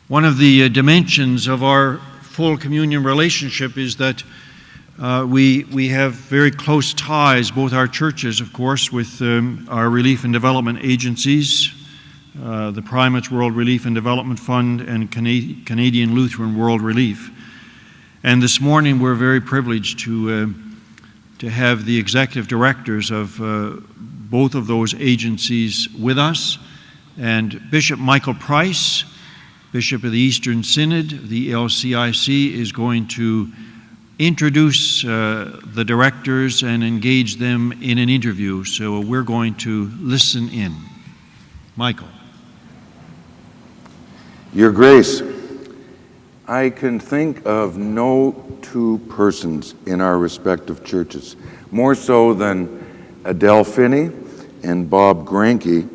One of the dimensions of our full communion relationship is that we have very close ties, both our churches, of course, with our relief and development agencies, the Primate World Relief and Development Fund and Canadian Lutheran World Relief. And this morning we're very privileged to have the executive directors of both of those agencies with us. And Bishop Michael Pryse, Bishop of the Eastern Synod, the ELCIC, is going to introduce the directors and engage them in an interview. So we're going to listen in. Michael. Your Grace, I can think of no two persons in our respective churches, more so than Adele Finney and Bob Granke,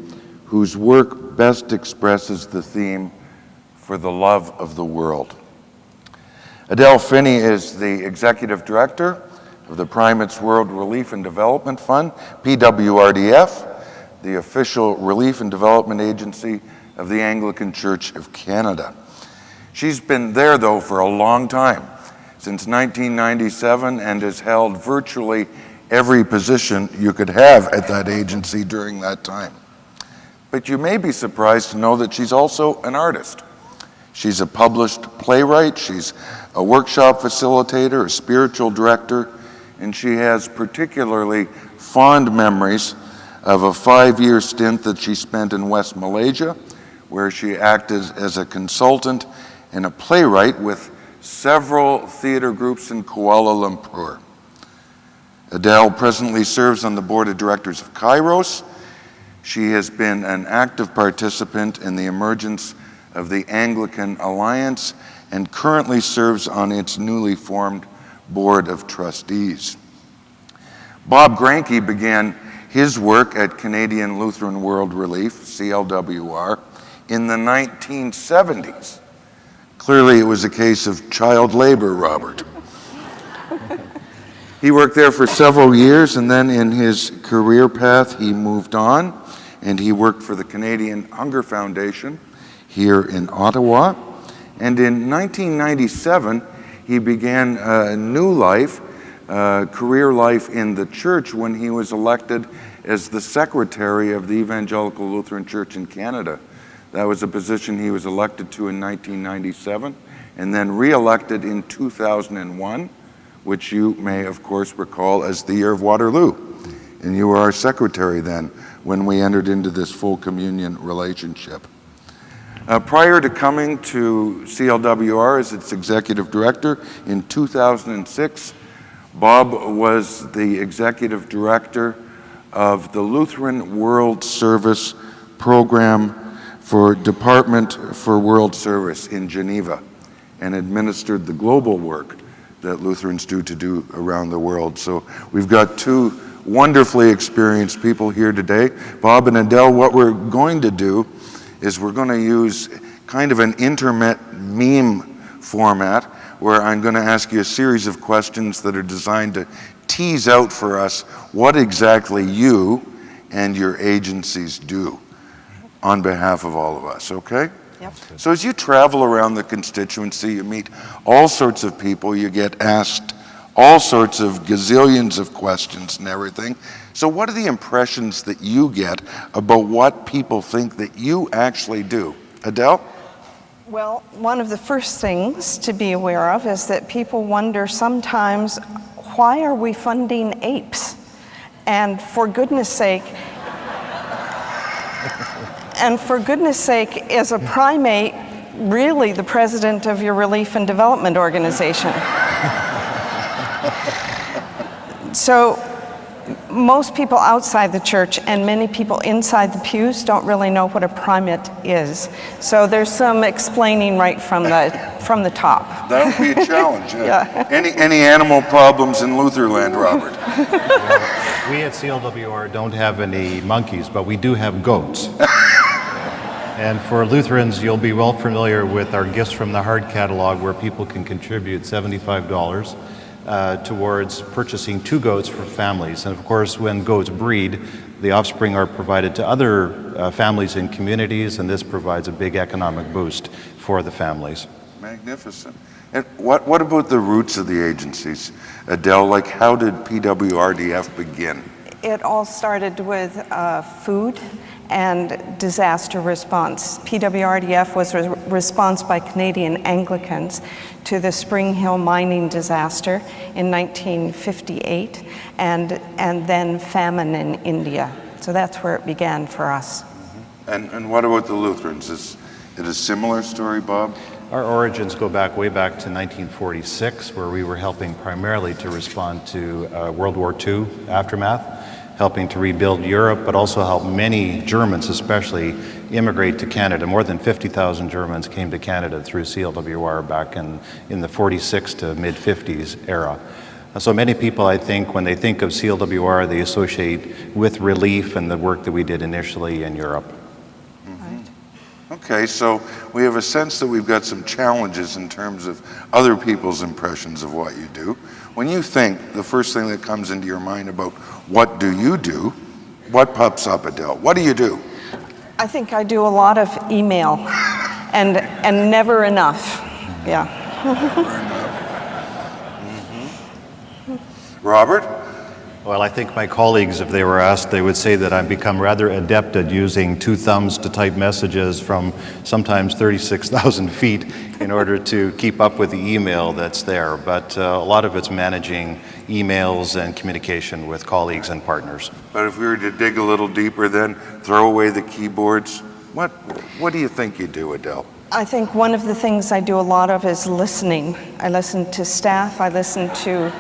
whose work best expresses the theme for the love of the world. Adele Finney is the Executive Director of the Primate's World Relief and Development Fund, PWRDF, the official relief and development agency of the Anglican Church of Canada. She's been there, though, for a long time, since 1997, and has held virtually every position you could have at that agency during that time. But you may be surprised to know that she's also an artist. She's a published playwright, she's a workshop facilitator, a spiritual director, and she has particularly fond memories of a 5-year stint that she spent in West Malaysia, where she acted as a consultant and a playwright with several theater groups in Kuala Lumpur. Adele presently serves on the board of directors of Kairos. She has been an active participant in the emergence of the Anglican Alliance and currently serves on its newly formed Board of Trustees. Bob Granke began his work at Canadian Lutheran World Relief, CLWR, in the 1970s. Clearly it was a case of child labor, Robert. He worked there for several years, and then in his career path he moved on, and he worked for the Canadian Hunger Foundation here in Ottawa. And in 1997, he began a new life, career life in the church when he was elected as the secretary of the Evangelical Lutheran Church in Canada. That was a position he was elected to in 1997 and then re-elected in 2001, which you may, of course, recall as the year of Waterloo. And you were our secretary then when we entered into this full communion relationship. Prior to coming to CLWR as its executive director in 2006, Bob was the executive director of the Lutheran World Service program for Department for World Service in Geneva and administered the global work that Lutherans do around the world. So we've got two wonderfully experienced people here today. Bob and Adele, what we're going to do is we're going to use kind of an internet meme format where I'm going to ask you a series of questions that are designed to tease out for us what exactly you and your agencies do on behalf of all of us, okay? Yep. So as you travel around the constituency, you meet all sorts of people, you get asked all sorts of gazillions of questions and everything. So what are the impressions that you get about what people think that you actually do? Adele? Well, one of the first things to be aware of is that people wonder sometimes, why are we funding apes? And for goodness sake, is a primate really the president of your relief and development organization? So most people outside the church and many people inside the pews don't really know what a primate is. So there's some explaining right from the top. That would be a challenge. Yeah. Any animal problems in Lutherland, Robert? Well, we at CLWR don't have any monkeys, but we do have goats. And for Lutherans, you'll be well familiar with our Gifts from the Heart catalog, where people can contribute $75 towards purchasing 2 goats for families. And of course, when goats breed, the offspring are provided to other families and communities, and this provides a big economic boost for the families. Magnificent. And what about the roots of the agencies? Adele, like how did PWRDF begin? It all started with food and disaster response. PWRDF was a response by Canadian Anglicans to the Spring Hill mining disaster in 1958 and then famine in India. So that's where it began for us. And what about the Lutherans? Is it a similar story, Bob? Our origins go way back to 1946, where we were helping primarily to respond to World War II aftermath, helping to rebuild Europe, but also help many Germans especially immigrate to Canada. More than 50,000 Germans came to Canada through CLWR back in the 46 to mid-50s era. So many people, I think, when they think of CLWR, they associate with relief and the work that we did initially in Europe. Okay, so we have a sense that we've got some challenges in terms of other people's impressions of what you do. When you think, the first thing that comes into your mind about what do you do, what pops up, Adele? What do you do? I think I do a lot of email and never enough. Yeah. Robert? Well, I think my colleagues, if they were asked, they would say that I've become rather adept at using 2 thumbs to type messages from sometimes 36,000 feet in order to keep up with the email that's there. But a lot of it's managing emails and communication with colleagues and partners. But if we were to dig a little deeper then, throw away the keyboards, what do you think you do, Adele? I think one of the things I do a lot of is listening. I listen to staff, I listen to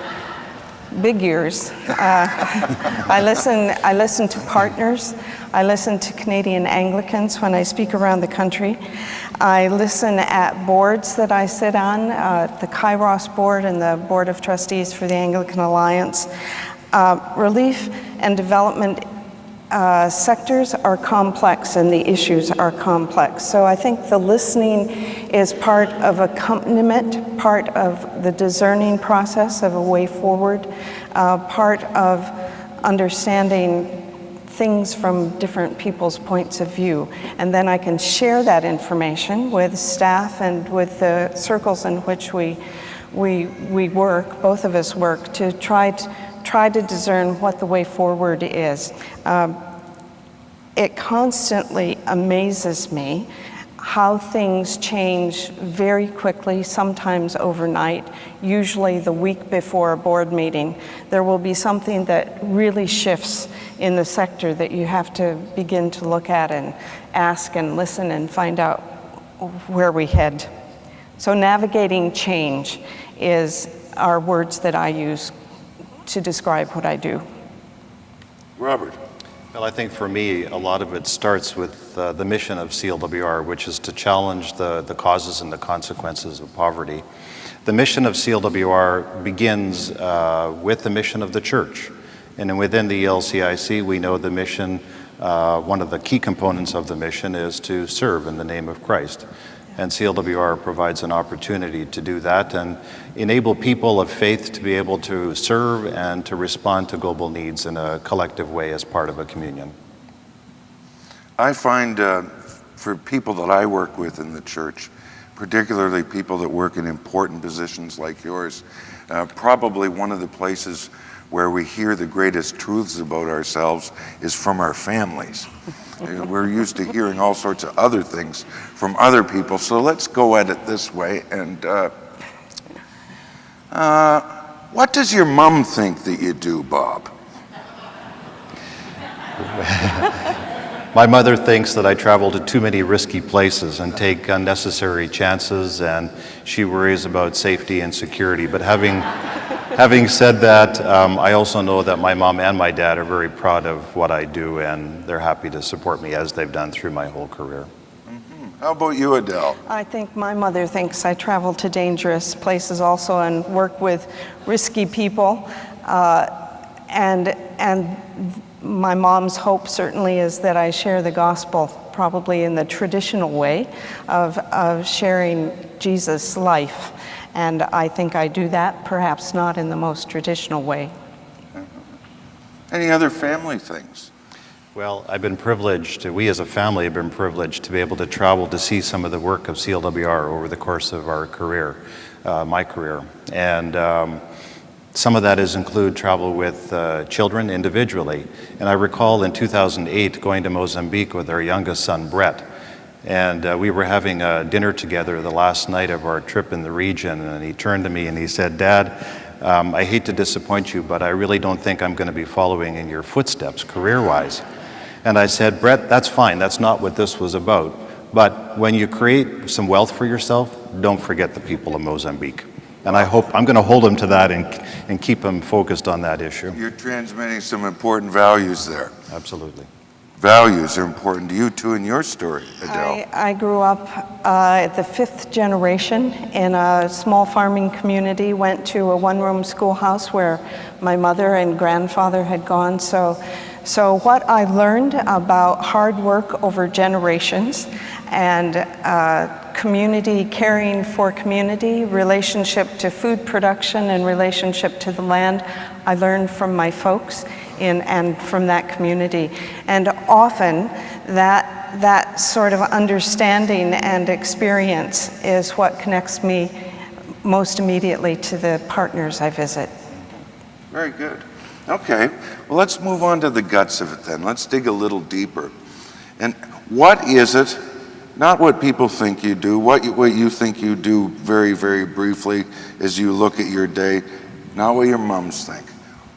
big ears. I listen to partners. I listen to Canadian Anglicans when I speak around the country. I listen at boards that I sit on, the Kairos board and the Board of Trustees for the Anglican Alliance. Relief and development sectors are complex and the issues are complex. So I think the listening is part of accompaniment, part of the discerning process of a way forward, part of understanding things from different people's points of view. And then I can share that information with staff and with the circles in which we work, both of us work, to try to discern what the way forward is. It constantly amazes me how things change very quickly, sometimes overnight, usually the week before a board meeting. There will be something that really shifts in the sector that you have to begin to look at and ask and listen and find out where we head. So navigating change are words that I use to describe what I do. Robert? Well, I think for me, a lot of it starts with the mission of CLWR, which is to challenge the causes and the consequences of poverty. The mission of CLWR begins with the mission of the church. And within the ELCIC, we know the mission, one of the key components of the mission is to serve in the name of Christ. And CLWR provides an opportunity to do that and enable people of faith to be able to serve and to respond to global needs in a collective way as part of a communion. I find for people that I work with in the church, particularly people that work in important positions like yours, probably one of the places where we hear the greatest truths about ourselves is from our families. We're used to hearing all sorts of other things from other people, so let's go at it this way. And what does your mom think that you do, Bob? My mother thinks that I travel to too many risky places and take unnecessary chances, and she worries about safety and security. But having said that, I also know that my mom and my dad are very proud of what I do, and they're happy to support me as they've done through my whole career. How about you, Adele? I think my mother thinks I travel to dangerous places also and work with risky people. And my mom's hope certainly is that I share the gospel, probably in the traditional way of sharing Jesus' life. And I think I do that, perhaps not in the most traditional way. Any other family things? Well, I've been privileged, we as a family have been privileged to be able to travel to see some of the work of CLWR over the course of our career, my career. And some of that is include travel with children individually. And I recall in 2008 going to Mozambique with our youngest son, Brett. And we were having a dinner together the last night of our trip in the region. And he turned to me and he said, "Dad, I hate to disappoint you, but I really don't think I'm going to be following in your footsteps career-wise." And I said, "Brett, that's fine. That's not what this was about. But when you create some wealth for yourself, don't forget the people of Mozambique." And I hope I'm going to hold him to that and keep him focused on that issue. You're transmitting some important values there. Absolutely. Values are important to you too in your story, Adele. I grew up the 5th generation in a small farming community, went to a one-room schoolhouse where my mother and grandfather had gone. So what I learned about hard work over generations and community, caring for community, relationship to food production and relationship to the land, I learned from my folks and from that community. And often that sort of understanding and experience is what connects me most immediately to the partners I visit. Very good. Okay, well, let's move on to the guts of it then. Let's dig a little deeper. And what is it, not what people think you do, what you think you do very, very briefly as you look at your day, not what your mums think.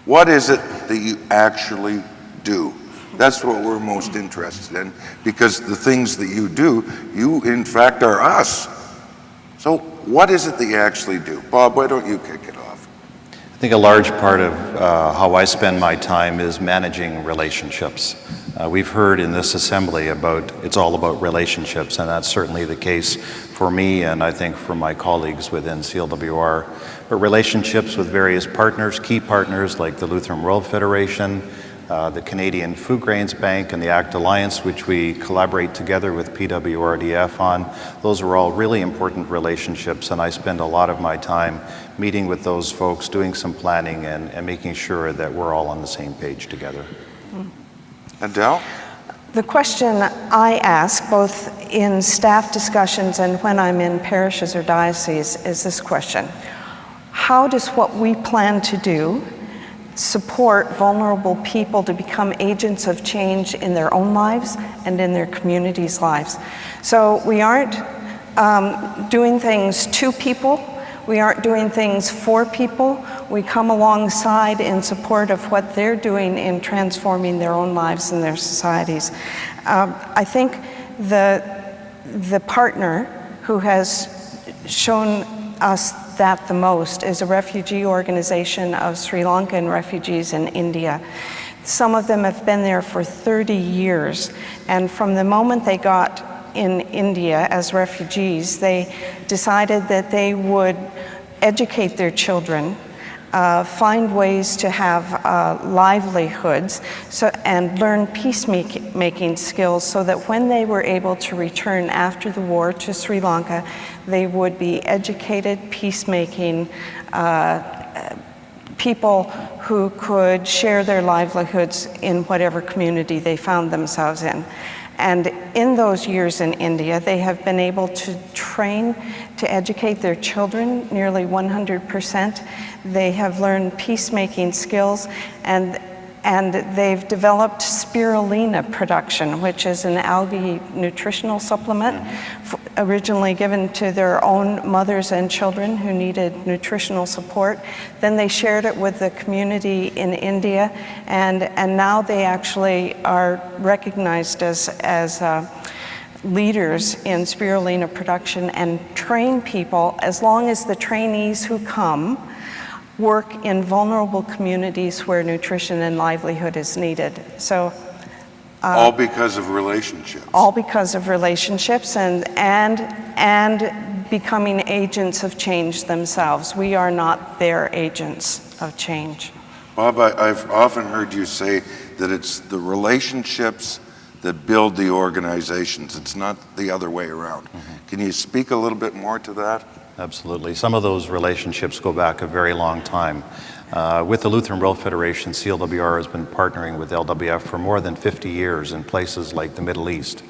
What is it that you actually do? That's what we're most interested in, because the things that you do, you in fact are us. So what is it that you actually do? Bob, why don't you kick it off? I think a large part of how I spend my time is managing relationships. We've heard in this assembly it's all about relationships, and that's certainly the case for me and I think for my colleagues within CLWR. But relationships with various partners, key partners like the Lutheran World Federation, the Canadian Food Grains Bank, and the ACT Alliance, which we collaborate together with PWRDF on. Those are all really important relationships, and I spend a lot of my time meeting with those folks, doing some planning, and making sure that we're all on the same page together. Adele? The question I ask, both in staff discussions and when I'm in parishes or dioceses, is this question: how does what we plan to do support vulnerable people to become agents of change in their own lives and in their communities' lives? So we aren't doing things to people. We aren't doing things for people. We come alongside in support of what they're doing in transforming their own lives and their societies. I think the partner who has shown us that the most is a refugee organization of Sri Lankan refugees in India. Some of them have been there for 30 years, and from the moment they got in India as refugees, they decided that they would educate their children, find ways to have livelihoods, and learn peacemaking skills so that when they were able to return after the war to Sri Lanka, they would be educated, peacemaking people who could share their livelihoods in whatever community they found themselves in. And in those years in India, they have been able to train to educate their children nearly 100%. They have learned peacemaking skills, and they've developed spirulina production, which is an algae nutritional supplement originally given to their own mothers and children who needed nutritional support. Then they shared it with the community in India, and now they actually are recognized as leaders in spirulina production and train people, as long as the trainees who come work in vulnerable communities where nutrition and livelihood is needed. So all because of relationships. All because of relationships and becoming agents of change themselves. We are not their agents of change. Bob, I've often heard you say that it's the relationships that build the organizations. It's not the other way around. Can you speak a little bit more to that? Absolutely. Some of those relationships go back a very long time. With the Lutheran World Federation, CLWR has been partnering with LWF for more than 50 years in places like the Middle East.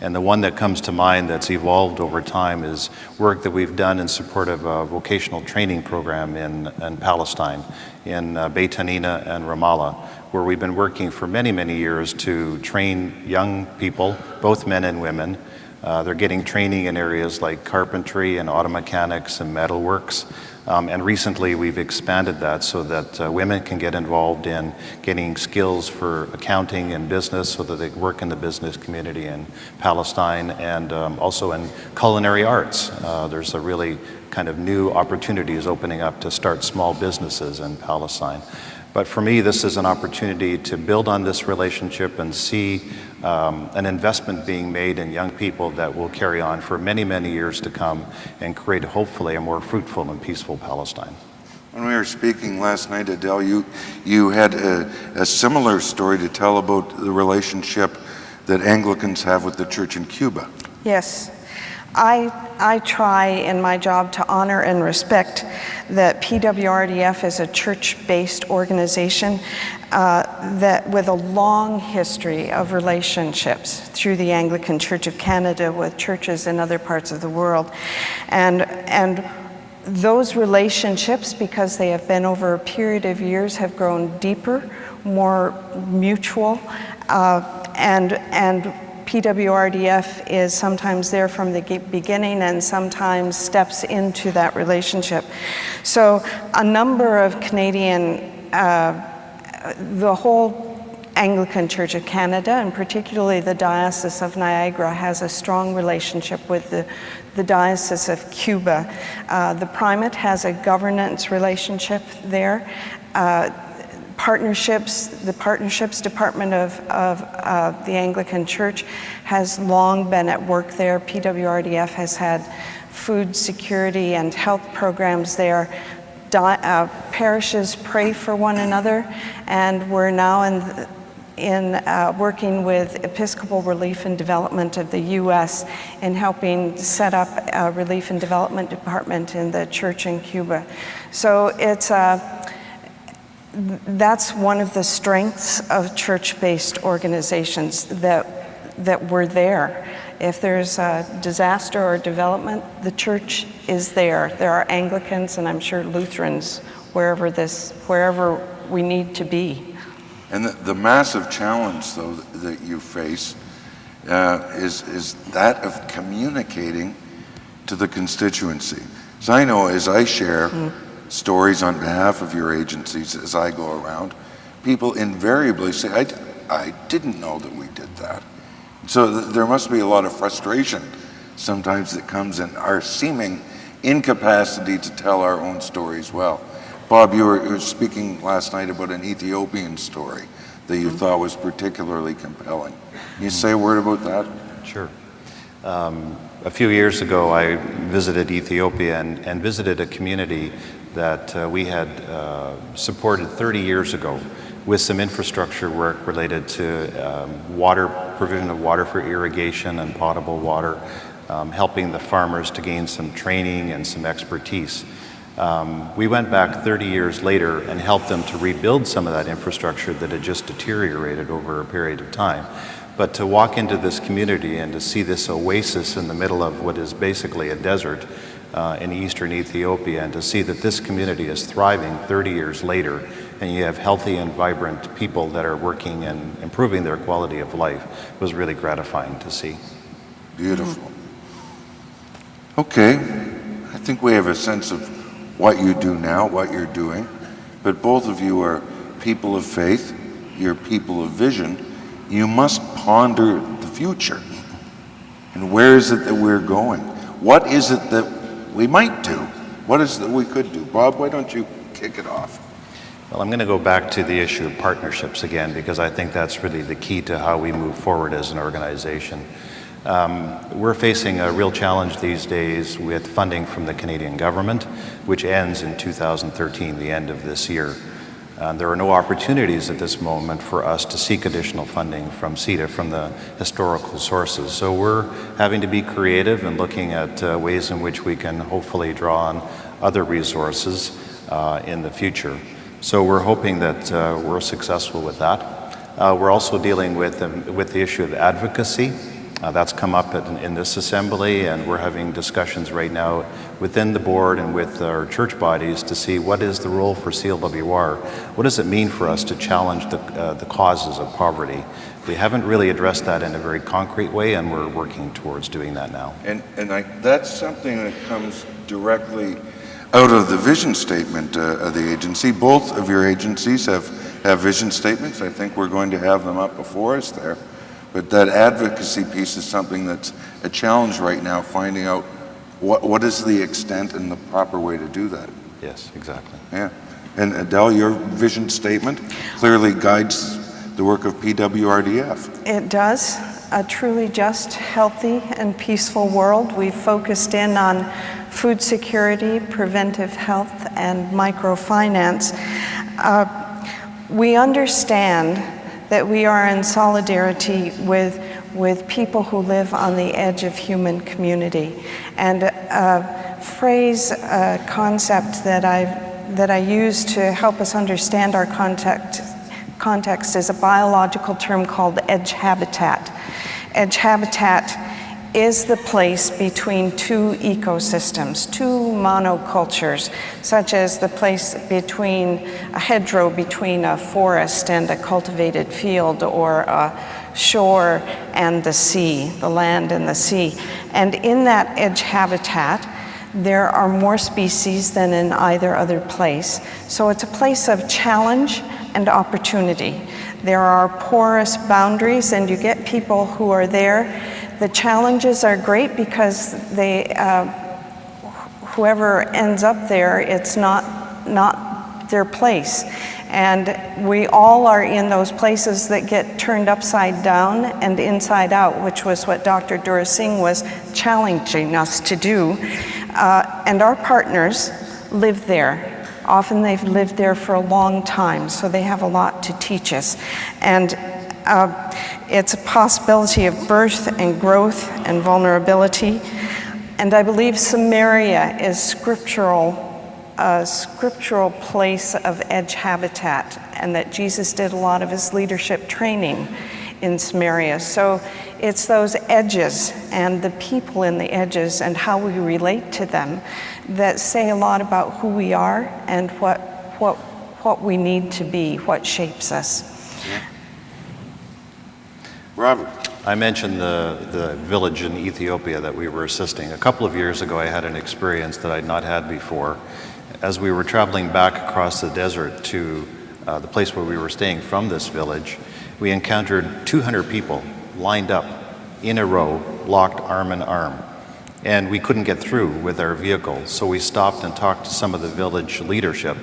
And the one that comes to mind that's evolved over time is work that we've done in support of a vocational training program in Palestine, in Beit Hanina and Ramallah, where we've been working for many, many years to train young people, both men and women. They're getting training in areas like carpentry and auto mechanics and metalworks. And recently we've expanded that so that women can get involved in getting skills for accounting and business so that they can work in the business community in Palestine, and also in culinary arts. There's a really kind of new opportunities opening up to start small businesses in Palestine. But for me, this is an opportunity to build on this relationship and see an investment being made in young people that will carry on for many, many years to come and create, hopefully, a more fruitful and peaceful Palestine. When we were speaking last night, Adele, you had a similar story to tell about the relationship that Anglicans have with the church in Cuba. Yes. I try in my job to honor and respect that PWRDF is a church-based organization that with a long history of relationships through the Anglican Church of Canada with churches in other parts of the world. And those relationships, because they have been over a period of years, have grown deeper, more mutual, and PWRDF is sometimes there from the beginning and sometimes steps into that relationship. So a number of Canadian, the whole Anglican Church of Canada, and particularly the Diocese of Niagara, has a strong relationship with the Diocese of Cuba. The Primate has a governance relationship there. The Partnerships Department of the Anglican Church has long been at work there. PWRDF has had food security and health programs there. Parishes pray for one another, and we're now in working with Episcopal Relief and Development of the U.S. in helping set up a Relief and Development Department in the church in Cuba. So it's that's one of the strengths of church-based organizations, that we're there. If there's a disaster or development, the church is there. There are Anglicans and I'm sure Lutherans wherever we need to be. And the massive challenge, though, that you face is that of communicating to the constituency. So I know as I share stories on behalf of your agencies as I go around, people invariably say, I didn't know that we did that. So there must be a lot of frustration sometimes that comes in our seeming incapacity to tell our own stories well. Bob, you were speaking last night about an Ethiopian story that you thought was particularly compelling. Can you say a word about that? Sure. A few years ago, I visited Ethiopia and visited a community that we had supported 30 years ago with some infrastructure work related to provision of water for irrigation and potable water, helping the farmers to gain some training and some expertise. We went back 30 years later and helped them to rebuild some of that infrastructure that had just deteriorated over a period of time. But to walk into this community and to see this oasis in the middle of what is basically a desert in eastern Ethiopia, and to see that this community is thriving 30 years later, and you have healthy and vibrant people that are working and improving their quality of life, was really gratifying to see. Beautiful. Okay, I think we have a sense of what you do now, what you're doing, but both of you are people of faith, you're people of vision. You must ponder the future. And where is it that we're going? What is it that we might do? What is it that we could do? Bob, why don't you kick it off? Well, I'm going to go back to the issue of partnerships again, because I think that's really the key to how we move forward as an organization. We're facing a real challenge these days with funding from the Canadian government, which ends in 2013, the end of this year. There are no opportunities at this moment for us to seek additional funding from CETA, from the historical sources. So we're having to be creative and looking at ways in which we can hopefully draw on other resources in the future. So we're hoping that we're successful with that. We're also dealing with the issue of advocacy. That's come up in this assembly, and we're having discussions right now within the board and with our church bodies to see what is the role for CLWR. What does it mean for us to challenge the causes of poverty? We haven't really addressed that in a very concrete way, and we're working towards doing that now. And that's something that comes directly out of the vision statement of the agency. Both of your agencies have vision statements. I think we're going to have them up before us there. But that advocacy piece is something that's a challenge right now, finding out what is the extent and the proper way to do that. Yes, exactly. Yeah. And Adele, your vision statement clearly guides the work of PWRDF. It does. A truly just, healthy, and peaceful world. We've focused in on food security, preventive health, and microfinance. We understand that we are in solidarity with people who live on the edge of human community. And a phrase, a concept that I use to help us understand our context is a biological term called edge habitat. Edge habitat is the place between two ecosystems, two monocultures, such as the place between a hedgerow between a forest and a cultivated field, or a shore and the sea, the land and the sea. And in that edge habitat, there are more species than in either other place. So it's a place of challenge and opportunity. There are porous boundaries, and you get people who are there. The challenges are great because they, whoever ends up there, it's not their place. And we all are in those places that get turned upside down and inside out, which was what Dr. Dura Singh was challenging us to do. And our partners live there. Often they've lived there for a long time, so they have a lot to teach us. And it's a possibility of birth and growth and vulnerability. And I believe Samaria is a scriptural place of edge habitat, and that Jesus did a lot of his leadership training in Samaria. So it's those edges and the people in the edges and how we relate to them that say a lot about who we are and what we need to be, what shapes us. Yeah. Robert. I mentioned the village in Ethiopia that we were assisting. A couple of years ago, I had an experience that I'd not had before. As we were traveling back across the desert to the place where we were staying from this village, we encountered 200 people lined up in a row, locked arm in arm. And we couldn't get through with our vehicle, so we stopped and talked to some of the village leadership.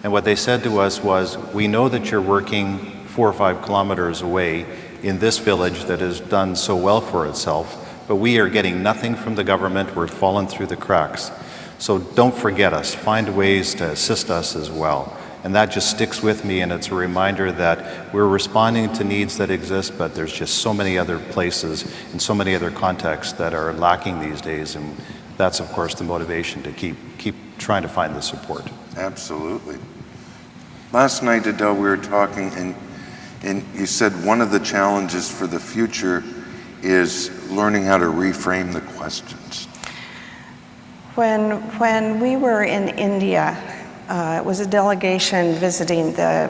And what they said to us was, we know that you're working 4 or 5 kilometers away in this village that has done so well for itself, but we are getting nothing from the government. We're falling through the cracks. So don't forget us. Find ways to assist us as well. And that just sticks with me, and it's a reminder that we're responding to needs that exist, but there's just so many other places and so many other contexts that are lacking these days, and that's, of course, the motivation to keep trying to find the support. Absolutely. Last night, Adele, we were talking, and you said one of the challenges for the future is learning how to reframe the questions. When we were in India, it was a delegation visiting the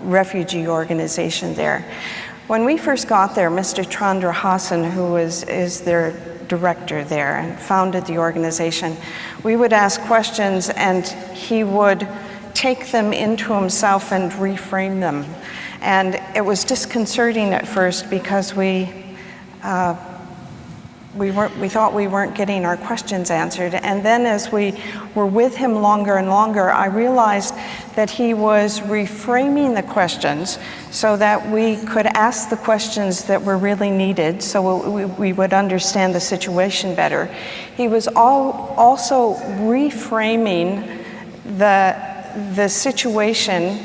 refugee organization there. When we first got there, Mr. Chandra Hassan, who is their director there and founded the organization, we would ask questions and he would take them into himself and reframe them. And it was disconcerting at first because we thought we weren't getting our questions answered. And then as we were with him longer and longer, I realized that he was reframing the questions so that we could ask the questions that were really needed so we would understand the situation better. He was also reframing the situation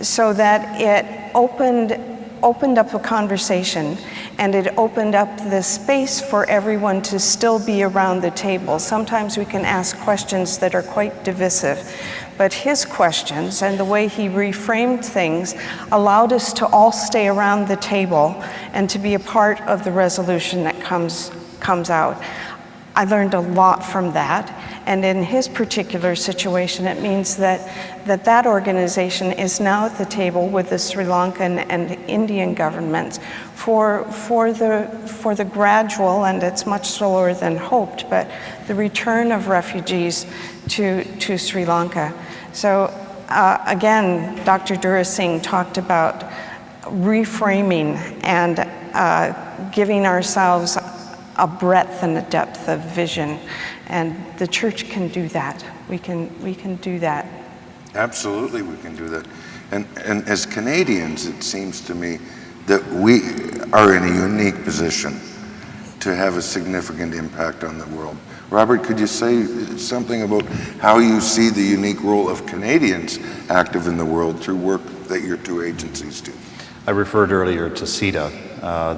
so that it opened up a conversation, and it opened up the space for everyone to still be around the table. Sometimes we can ask questions that are quite divisive, but his questions and the way he reframed things allowed us to all stay around the table and to be a part of the resolution that comes out. I learned a lot from that, and in his particular situation, it means that organization is now at the table with the Sri Lankan and Indian governments for the gradual, and it's much slower than hoped, but the return of refugees to Sri Lanka. So again, Dr. Dura Singh talked about reframing and giving ourselves a breadth and a depth of vision, and the church can do that. We can do that. Absolutely, we can do that. And as Canadians, it seems to me that we are in a unique position to have a significant impact on the world. Robert, could you say something about how you see the unique role of Canadians active in the world through work that your two agencies do? I referred earlier to CEDA.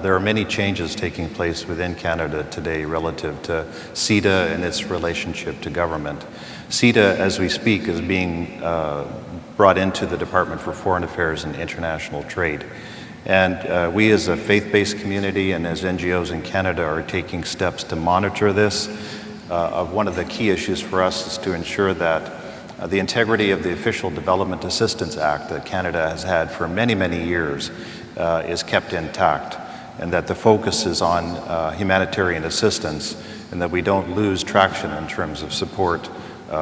There are many changes taking place within Canada today relative to CEDA and its relationship to government. CEDA, as we speak, is being brought into the Department for Foreign Affairs and International Trade. And we as a faith-based community and as NGOs in Canada are taking steps to monitor this. One of the key issues for us is to ensure that the integrity of the Official Development Assistance Act that Canada has had for many, many years is kept intact, and that the focus is on humanitarian assistance, and that we don't lose traction in terms of support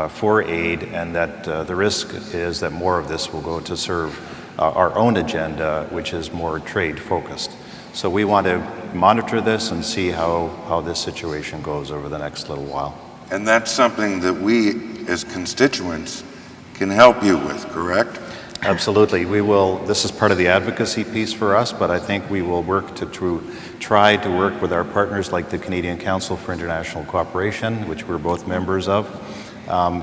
for aid, and that the risk is that more of this will go to serve our own agenda, which is more trade-focused. So we want to monitor this and see how this situation goes over the next little while. And that's something that we, as constituents, can help you with, correct? Absolutely. We will. This is part of the advocacy piece for us, but I think we will work to try to work with our partners like the Canadian Council for International Cooperation, which we're both members of,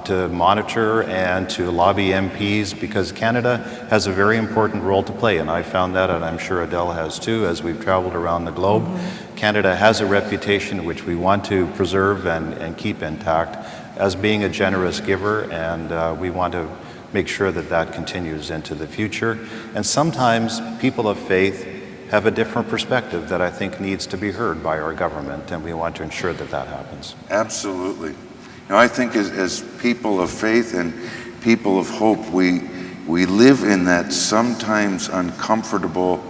to monitor and to lobby MPs, because Canada has a very important role to play, and I found that, and I'm sure Adele has too, as we've traveled around the globe. Mm-hmm. Canada has a reputation which we want to preserve and keep intact as being a generous giver, and we want to make sure that that continues into the future. And sometimes people of faith have a different perspective that I think needs to be heard by our government, and we want to ensure that that happens. Absolutely. Now, I think as people of faith and people of hope, we live in that sometimes uncomfortable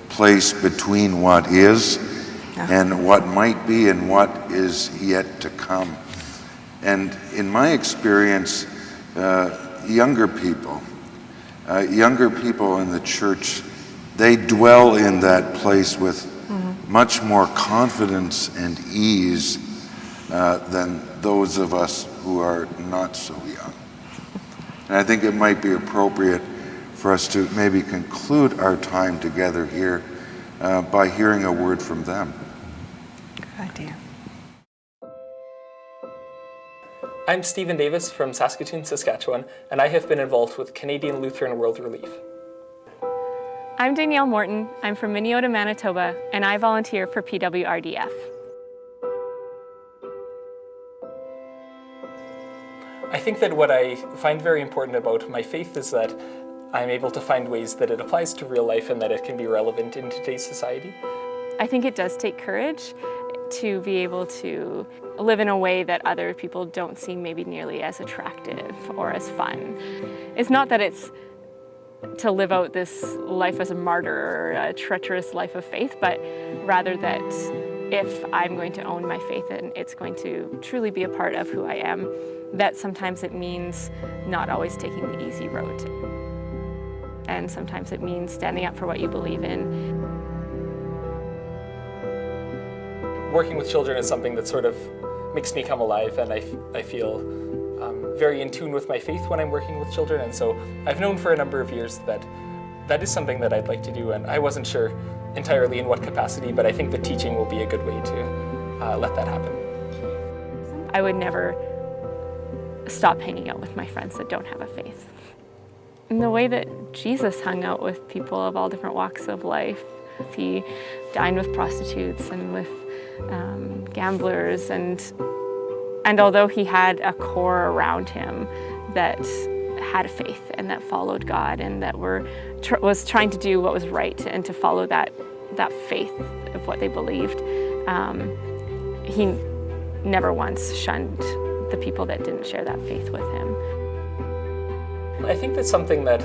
place between what is and what might be and what is yet to come. And in my experience, younger people in the church, they dwell in that place with much more confidence and ease than those of us who are not so young. And I think it might be appropriate for us to maybe conclude our time together here by hearing a word from them. Good idea. I'm Stephen Davis from Saskatoon, Saskatchewan, and I have been involved with Canadian Lutheran World Relief. I'm Danielle Morton. I'm from Minnesota, Manitoba, and I volunteer for PWRDF. I think that what I find very important about my faith is that I'm able to find ways that it applies to real life and that it can be relevant in today's society. I think it does take courage to be able to live in a way that other people don't see maybe nearly as attractive or as fun. It's not that it's to live out this life as a martyr or a treacherous life of faith, but rather that if I'm going to own my faith and it's going to truly be a part of who I am, that sometimes it means not always taking the easy road. And sometimes it means standing up for what you believe in. Working with children is something that sort of makes me come alive, and I feel very in tune with my faith when I'm working with children, and so I've known for a number of years that that is something that I'd like to do, and I wasn't sure entirely in what capacity, but I think that teaching will be a good way to let that happen. I would never stop hanging out with my friends that don't have a faith. in the way that Jesus hung out with people of all different walks of life. He dined with prostitutes and with gamblers, and although he had a core around him that had faith and that followed God and that was trying to do what was right and to follow that faith of what they believed, he never once shunned the people that didn't share that faith with him. I think that's something that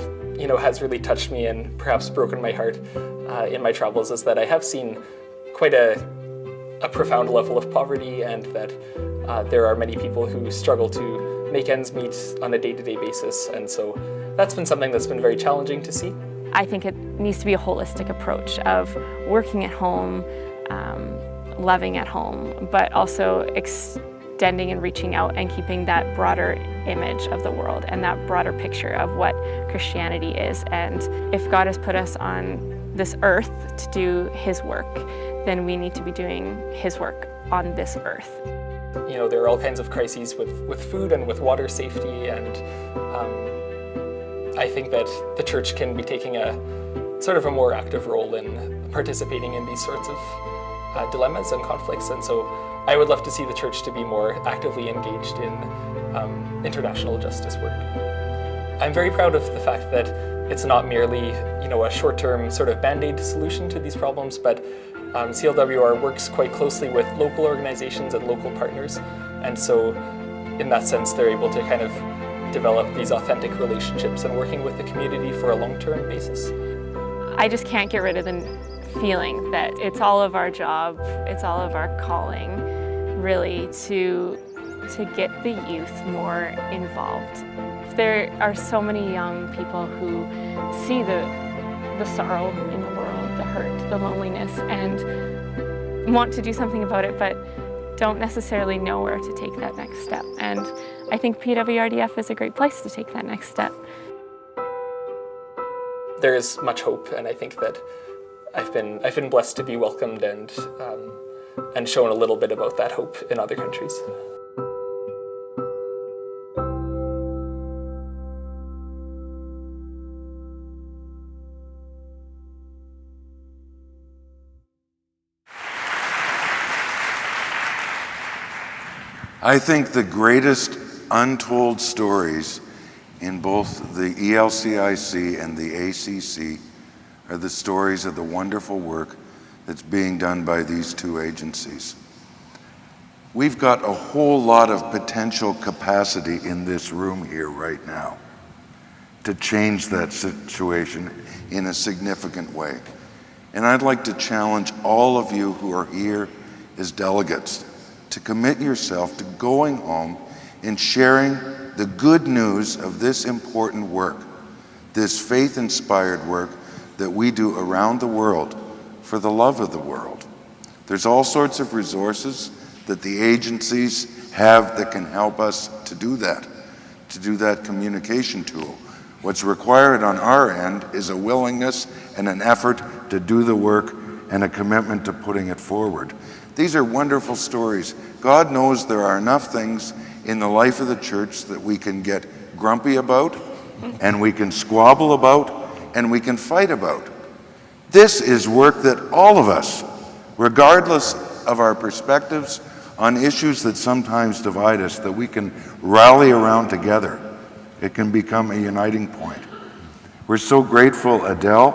has really touched me and perhaps broken my heart in my travels, is that I have seen quite a profound level of poverty, and that there are many people who struggle to make ends meet on a day-to-day basis, and so that's been something that's been very challenging to see. I think it needs to be a holistic approach of working at home, loving at home, but also extending and reaching out and keeping that broader image of the world and that broader picture of what Christianity is. And if God has put us on this earth to do His work, then we need to be doing His work on this earth. There are all kinds of crises with food and with water safety, and I think that the church can be taking a sort of a more active role in participating in these sorts of dilemmas and conflicts, and so I would love to see the church to be more actively engaged in international justice work. I'm very proud of the fact that it's not merely a short-term sort of band-aid solution to these problems, but CLWR works quite closely with local organizations and local partners, and so in that sense they're able to kind of develop these authentic relationships and working with the community for a long-term basis. I just can't get rid of the feeling that it's all of our job, it's all of our calling, really, to get the youth more involved. There are so many young people who see the sorrow in the world, the hurt, the loneliness, and want to do something about it, but don't necessarily know where to take that next step. And I think PWRDF is a great place to take that next step. There is much hope, and I think that I've been blessed to be welcomed and shown a little bit about that hope in other countries. I think the greatest untold stories in both the ELCIC and the ACC are the stories of the wonderful work that's being done by these two agencies. We've got a whole lot of potential capacity in this room here right now to change that situation in a significant way. And I'd like to challenge all of you who are here as delegates to commit yourself to going home and sharing the good news of this important work, this faith-inspired work that we do around the world for the love of the world. There's all sorts of resources that the agencies have that can help us to do that communication tool. What's required on our end is a willingness and an effort to do the work and a commitment to putting it forward. These are wonderful stories. God knows there are enough things in the life of the church that we can get grumpy about, and we can squabble about, and we can fight about. This is work that all of us, regardless of our perspectives on issues that sometimes divide us, that we can rally around together. It can become a uniting point. We're so grateful, Adele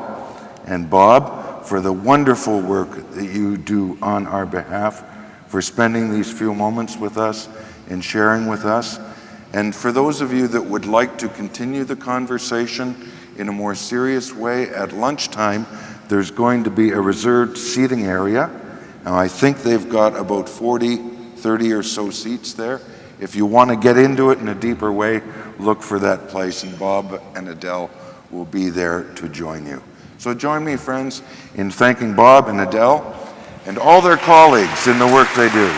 and Bob, for the wonderful work that you do on our behalf, for spending these few moments with us and sharing with us. And for those of you that would like to continue the conversation in a more serious way, at lunchtime, there's going to be a reserved seating area. Now, I think they've got about 30 or so seats there. If you want to get into it in a deeper way, look for that place, and Bob and Adele will be there to join you. So join me, friends, in thanking Bob and Adele and all their colleagues in the work they do.